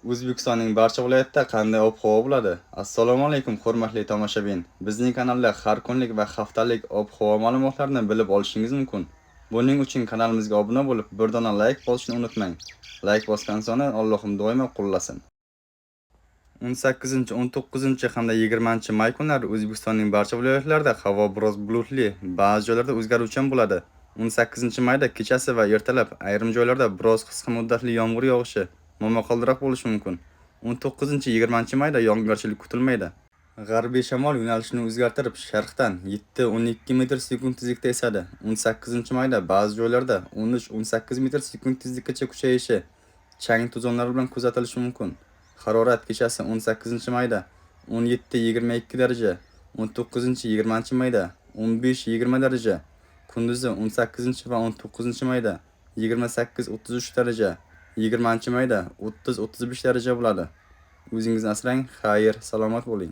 O'zbekistonning barcha viloyatida qanday ob-havo bo'ladi? Assalomu alaykum, hurmatli tomoshabin. Bizning kanalda har kunlik va haftalik ob-havo ma'lumotlarini bilib olishingiz mumkin. Buning uchun kanalimizga obuna bo'lib, bir dona like bosishni unutmang. Like bosgan soni Allohim doimo qo'llasin. 18, 19 hamda 20 may kunlari O'zbekistonning barcha viloyatlarida havo biroz bulutli, ba'zi joylarda o'zgaruvchan bo'ladi. 18 mayda kechasi va ertalab ayrim joylarda biroz qisqa muddatli yomg'ir yog'ishi, momaqaldiroq bo'lishi mumkin. 19-20 mayda yog'ingarchilik kutilmaydi. G'arbiy shamol yo'nalishini o'zgartirib, sharqdan 7-12 metr sekund tezlikda esadi. 18-mayda ba'zi joylarda 13-18 metr sekund tezlikkacha kuchayishi, chang to'zonlar bilan kuzatilishi mumkin. Harorat kechasi 18-mayda 17-22 daraja, 19-20 mayda 15-20 daraja, kunduzi 18 va 19-mayda 28-33 daraja, 20-mayda 30-35 daraja bo'ladi. O'zingizni asrang, xayr, salomat bo'ling.